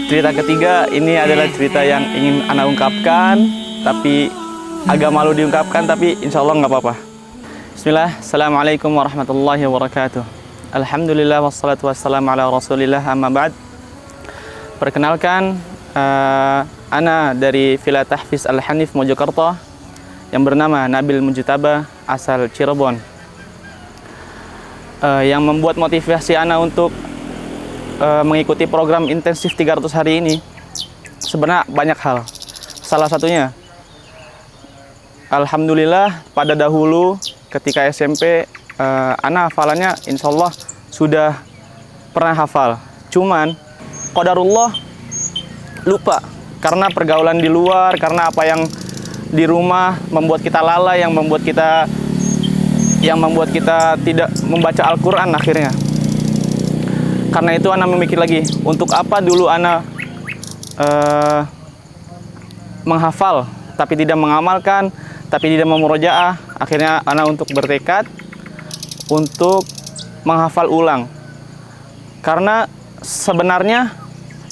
Cerita ketiga ini adalah cerita yang ingin Ana ungkapkan, tapi agak malu diungkapkan, tapi insya Allah nggak apa-apa. Bismillah, Assalamualaikum warahmatullahi wabarakatuh. Alhamdulillah, wassalatu wassalamu ala rasulillah, amma ba'd. Perkenalkan, Ana dari Villa Tahfiz Al-Hanif Mojokerto yang bernama Nabil Mujtaba, asal Cirebon. Yang membuat motivasi Ana untuk mengikuti program intensif 300 hari ini sebenarnya banyak hal. Salah satunya, alhamdulillah pada dahulu ketika SMP Ana hafalannya insya Allah sudah pernah hafal. Cuman qadarullah lupa karena pergaulan di luar, karena apa yang di rumah membuat kita lalai, yang membuat kita tidak membaca Al-Quran akhirnya. Karena itu Ana memikir lagi, untuk apa dulu Ana menghafal tapi tidak mengamalkan, tapi tidak memurojaah. Akhirnya Ana untuk bertekad untuk menghafal ulang. Karena sebenarnya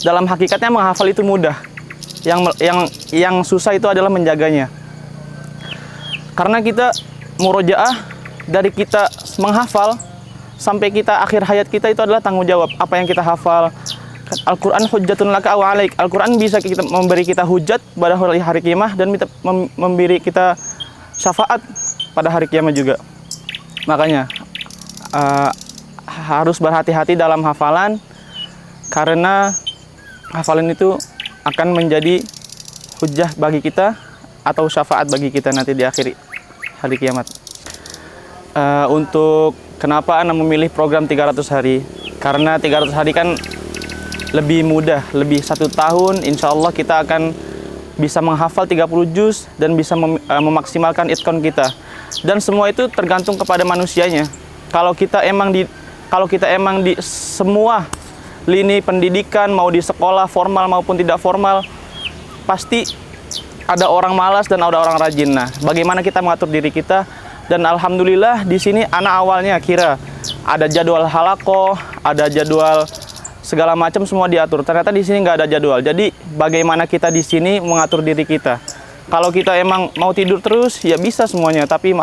dalam hakikatnya menghafal itu mudah. Yang susah itu adalah menjaganya. Karena kita murojaah, dari kita menghafal sampai kita akhir hayat kita itu adalah tanggung jawab apa yang kita hafal. Al-Quran hujjatun laka aw alaik. Al-Quran bisa memberi kita hujat pada hari kiamah dan memberi kita syafaat pada hari kiamah juga. Makanya harus berhati-hati dalam hafalan, karena hafalan itu akan menjadi hujjah bagi kita atau syafaat bagi kita nanti di akhir hari kiamat. Untuk kenapa Ana memilih program 300 hari? Karena 300 hari kan lebih mudah, lebih 1 tahun insya Allah kita akan bisa menghafal 30 juz dan bisa memaksimalkan itqan kita. Dan semua itu tergantung kepada manusianya. Kalau kita emang di semua lini pendidikan, mau di sekolah formal maupun tidak formal, pasti ada orang malas dan ada orang rajin. Nah, bagaimana kita mengatur diri kita? Dan alhamdulillah di sini Ana awalnya kira ada jadwal halaqoh, ada jadwal segala macam semua diatur. Ternyata di sini nggak ada jadwal. Jadi bagaimana kita di sini mengatur diri kita? Kalau kita emang mau tidur terus ya bisa semuanya, tapi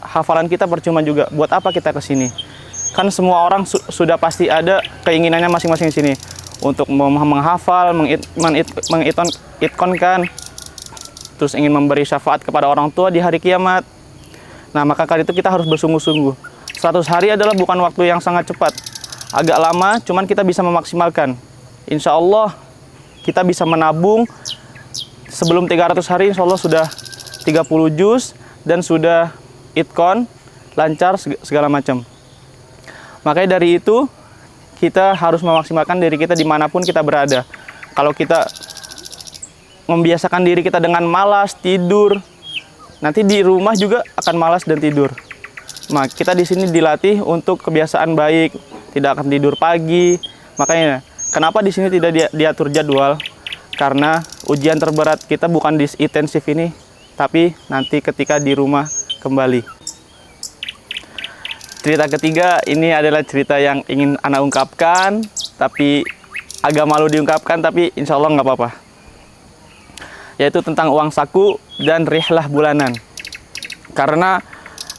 hafalan kita percuma juga. Buat apa kita ke sini? Kan semua orang sudah pasti ada keinginannya masing-masing di sini untuk menghafal, mengitqankan, terus ingin memberi syafaat kepada orang tua di hari kiamat. Nah, maka kali itu kita harus bersungguh-sungguh. 100 hari adalah bukan waktu yang sangat cepat. Agak lama, cuman kita bisa memaksimalkan. Insya Allah kita bisa menabung. Sebelum 300 hari insya Allah sudah 30 juz dan sudah itqan, lancar segala macam. Makanya dari itu kita harus memaksimalkan diri kita dimanapun kita berada. Kalau kita membiasakan diri kita dengan malas, tidur, nanti di rumah juga akan malas dan tidur. Nah, kita di sini dilatih untuk kebiasaan baik, tidak akan tidur pagi. Makanya, kenapa di sini tidak diatur jadwal? Karena ujian terberat kita bukan di intensif ini, tapi nanti ketika di rumah kembali. Cerita ketiga ini adalah cerita yang ingin Ana ungkapkan, tapi agak malu diungkapkan, tapi insya Allah nggak apa-apa. Yaitu tentang uang saku dan rihlah bulanan. Karena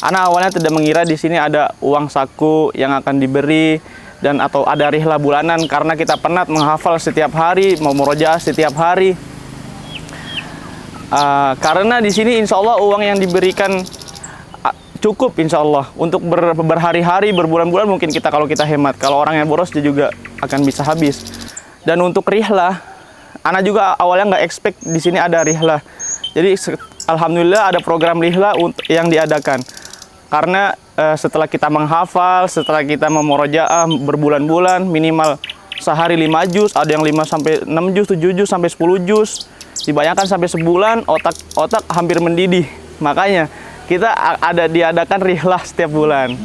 Ana awalnya tidak mengira di sini ada uang saku yang akan diberi dan atau ada rihlah bulanan, karena kita penat menghafal setiap hari, mau murojaah setiap hari. Karena di sini insya Allah uang yang diberikan cukup insya Allah untuk berhari-hari, berbulan-bulan mungkin kita kalau kita hemat. Kalau orang yang boros dia juga akan bisa habis. Dan untuk rihlah, Ana juga awalnya nggak expect di sini ada rihlah. Jadi alhamdulillah ada program rihlah yang diadakan. Karena setelah kita menghafal, setelah kita memurojaah berbulan-bulan, minimal sehari 5 juz, ada yang 5 sampai 6 juz, 7 juz sampai 10 juz. Dibayangkan sampai sebulan otak hampir mendidih. Makanya kita diadakan rihlah setiap bulan.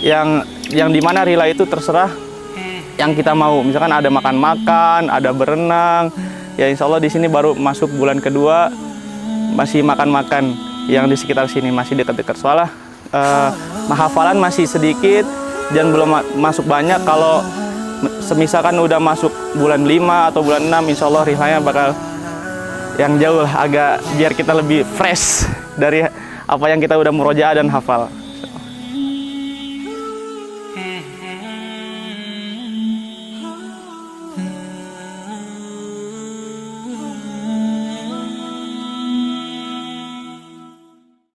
Yang dimana rihlah itu terserah yang kita mau. Misalkan ada makan-makan, ada berenang. Ya insya Allah di sini baru masuk bulan kedua, masih makan-makan yang di sekitar sini, masih dekat-dekat. Soalnya hafalan masih sedikit dan belum masuk banyak. Kalau Semisalkan udah masuk bulan 5 atau bulan 6, insya Allah rihlanya bakal yang jauh lah, agak biar kita lebih fresh dari apa yang kita udah murojaah dan hafal.